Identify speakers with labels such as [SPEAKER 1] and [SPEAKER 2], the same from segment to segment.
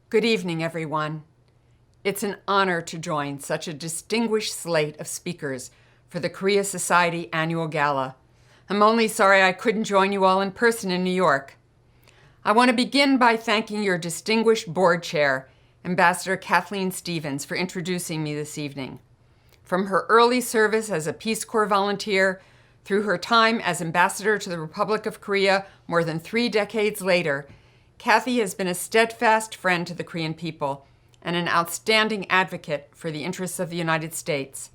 [SPEAKER 1] Good evening, everyone. It's an honor to join such a distinguished slate of speakers for the Korea Society Annual Gala. I'm only sorry I couldn't join you all in person in New York. I want to begin by thanking your distinguished board chair, Ambassador Kathleen Stevens, for introducing me this evening. From her early service as a Peace Corps volunteer through her time as ambassador to the Republic of Korea more than 3 decades later, Kathy has been a steadfast friend to the Korean people and an outstanding advocate for the interests of the United States.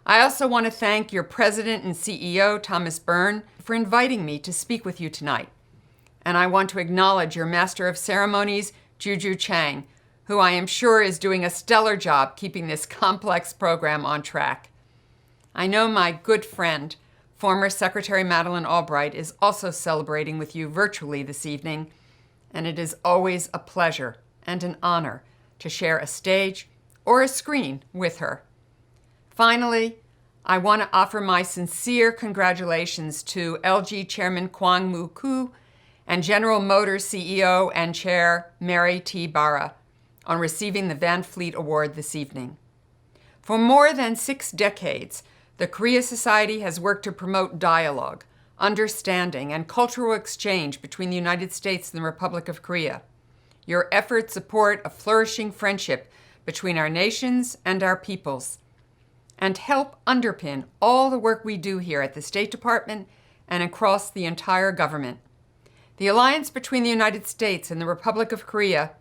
[SPEAKER 1] I also want to thank your president and CEO, Thomas Byrne, for inviting me to speak with you tonight. And I want to acknowledge your Master of Ceremonies, Juju Chang, who I am sure is doing a stellar job keeping this complex program on track. I know my good friend, former Secretary Madeleine Albright, is also celebrating with you virtually this evening, and it is always a pleasure and an honor to share a stage or a screen with her. Finally, I want to offer my sincere congratulations to LG Chairman Kwang Moo-koo and General Motors CEO and Chair Mary T. Barra on receiving the Van Fleet Award this evening. For more than 6 decades, the Korea Society has worked to promote dialogue, understanding, and cultural exchange between the United States and the Republic of Korea. Your efforts support a flourishing friendship between our nations and our peoples, and help underpin all the work we do here at the State Department and across the entire government. The alliance between the United States and the Republic of Korea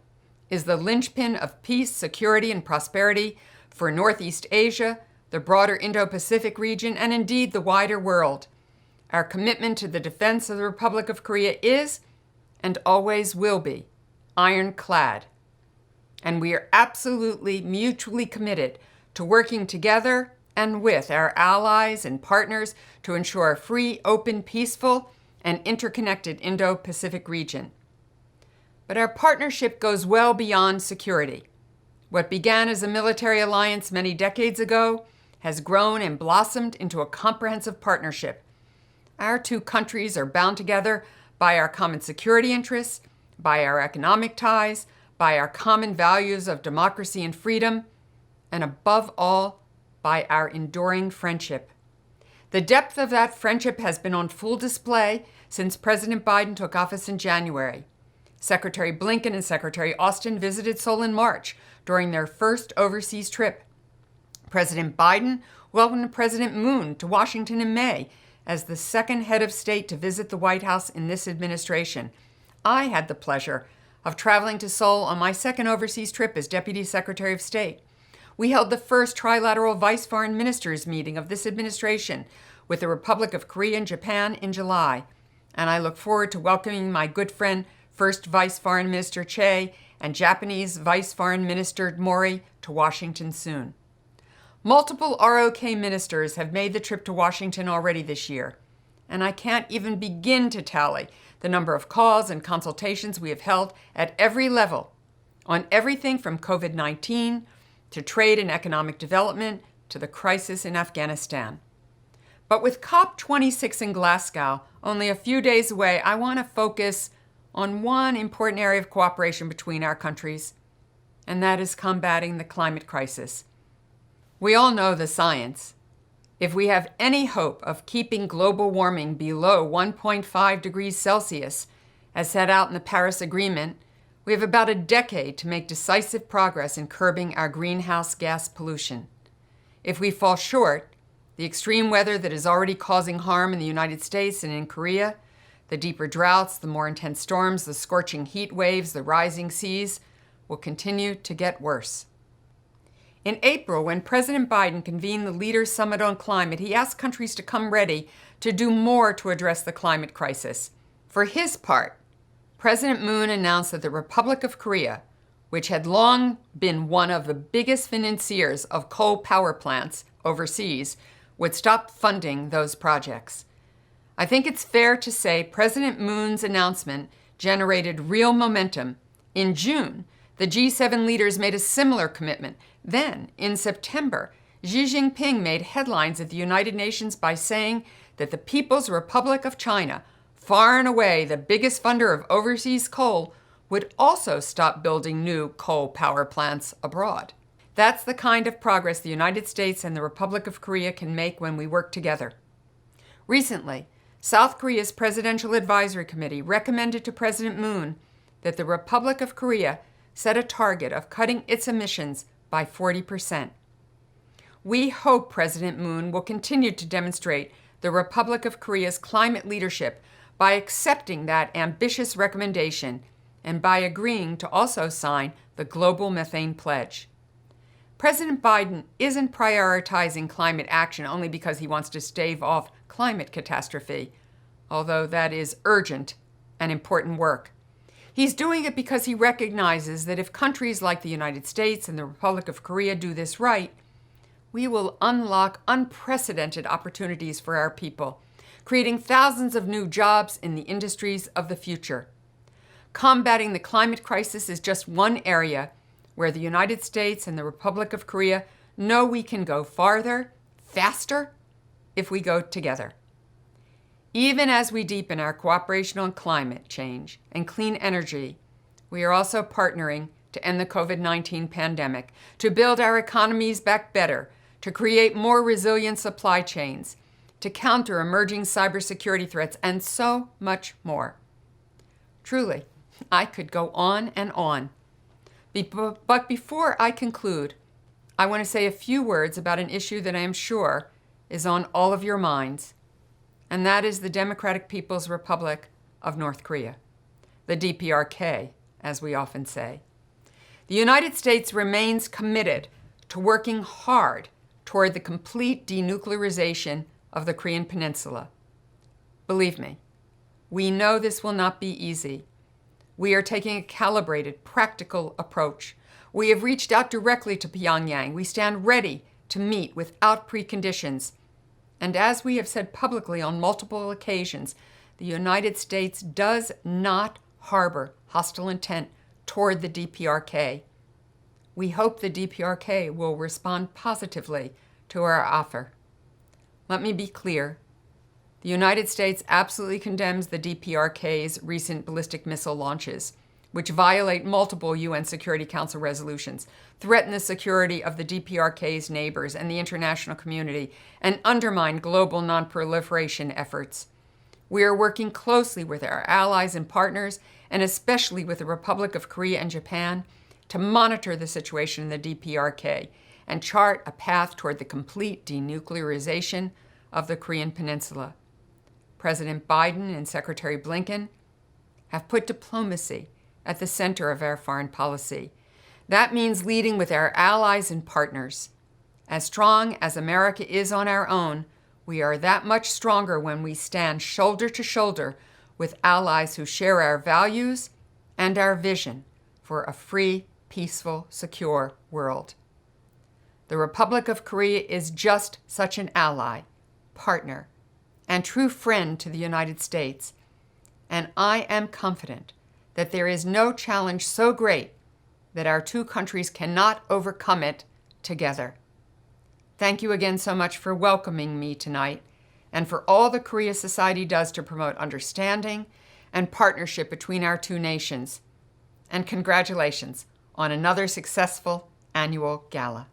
[SPEAKER 1] is the linchpin of peace, security, and prosperity for Northeast Asia, the broader Indo-Pacific region, and indeed the wider world. Our commitment to the defense of the Republic of Korea is, and always will be, ironclad. And we are absolutely mutually committed to working together and with our allies and partners to ensure a free, open, peaceful, and interconnected Indo-Pacific region. But our partnership goes well beyond security. What began as a military alliance many decades ago has grown and blossomed into a comprehensive partnership. Our 2 countries are bound together by our common security interests, by our economic ties, by our common values of democracy and freedom, and above all, by our enduring friendship. The depth of that friendship has been on full display since President Biden took office in January. Secretary Blinken and Secretary Austin visited Seoul in March during their first overseas trip. President Biden welcomed President Moon to Washington in May as the second head of state to visit the White House in this administration. I had the pleasure of traveling to Seoul on my second overseas trip as Deputy Secretary of State. We held the first trilateral Vice Foreign Ministers meeting of this administration with the Republic of Korea and Japan in July, and I look forward to welcoming my good friend, First Vice Foreign Minister Che and Japanese Vice Foreign Minister Mori to Washington soon. Multiple ROK ministers have made the trip to Washington already this year, and I can't even begin to tally the number of calls and consultations we have held at every level on everything from COVID-19 to trade and economic development to the crisis in Afghanistan. But with COP26 in Glasgow only a few days away, I want to focus on one important area of cooperation between our countries, and that is combating the climate crisis. We all know the science. If we have any hope of keeping global warming below 1.5 degrees Celsius, as set out in the Paris Agreement, we have about a decade to make decisive progress in curbing our greenhouse gas pollution. If we fall short, the extreme weather that is already causing harm in the United States and in Korea, the deeper droughts, the more intense storms, the scorching heat waves, the rising seas, will continue to get worse. In April, when President Biden convened the Leaders' Summit on Climate, he asked countries to come ready to do more to address the climate crisis. For his part, President Moon announced that the Republic of Korea, which had long been one of the biggest financiers of coal power plants overseas, would stop funding those projects. I think it's fair to say President Moon's announcement generated real momentum. In June, the G7 leaders made a similar commitment. Then, in September, Xi Jinping made headlines at the United Nations by saying that the People's Republic of China, far and away the biggest funder of overseas coal, would also stop building new coal power plants abroad. That's the kind of progress the United States and the Republic of Korea can make when we work together. Recently, South Korea's Presidential Advisory Committee recommended to President Moon that the Republic of Korea set a target of cutting its emissions by 40%. We hope President Moon will continue to demonstrate the Republic of Korea's climate leadership by accepting that ambitious recommendation and by agreeing to also sign the Global Methane Pledge. President Biden isn't prioritizing climate action only because he wants to stave off climate catastrophe, although that is urgent and important work. He's doing it because he recognizes that if countries like the United States and the Republic of Korea do this right, we will unlock unprecedented opportunities for our people, creating thousands of new jobs in the industries of the future. Combating the climate crisis is just one area where the United States and the Republic of Korea know we can go farther, faster, if we go together. Even as we deepen our cooperation on climate change and clean energy, we are also partnering to end the COVID-19 pandemic, to build our economies back better, to create more resilient supply chains, to counter emerging cybersecurity threats, and so much more. Truly, I could go on and on. But before I conclude, I want to say a few words about an issue that I am sure is on all of your minds, and that is the Democratic People's Republic of North Korea, the DPRK, as we often say. The United States remains committed to working hard toward the complete denuclearization of the Korean Peninsula. Believe me, we know this will not be easy. We are taking a calibrated, practical approach. We have reached out directly to Pyongyang. We stand ready to meet without preconditions. And as we have said publicly on multiple occasions, the United States does not harbor hostile intent toward the DPRK. We hope the DPRK will respond positively to our offer. Let me be clear. The United States absolutely condemns the DPRK's recent ballistic missile launches, which violate multiple UN Security Council resolutions, threaten the security of the DPRK's neighbors and the international community, and undermine global nonproliferation efforts. We are working closely with our allies and partners, and especially with the Republic of Korea and Japan, to monitor the situation in the DPRK and chart a path toward the complete denuclearization of the Korean Peninsula. President Biden and Secretary Blinken have put diplomacy at the center of our foreign policy. That means leading with our allies and partners. As strong as America is on our own, we are that much stronger when we stand shoulder to shoulder with allies who share our values and our vision for a free, peaceful, secure world. The Republic of Korea is just such an ally, partner, and true friend to the United States, and I am confident that there is no challenge so great that our two countries cannot overcome it together. Thank you again so much for welcoming me tonight and for all the Korea Society does to promote understanding and partnership between our two nations. And congratulations on another successful annual gala.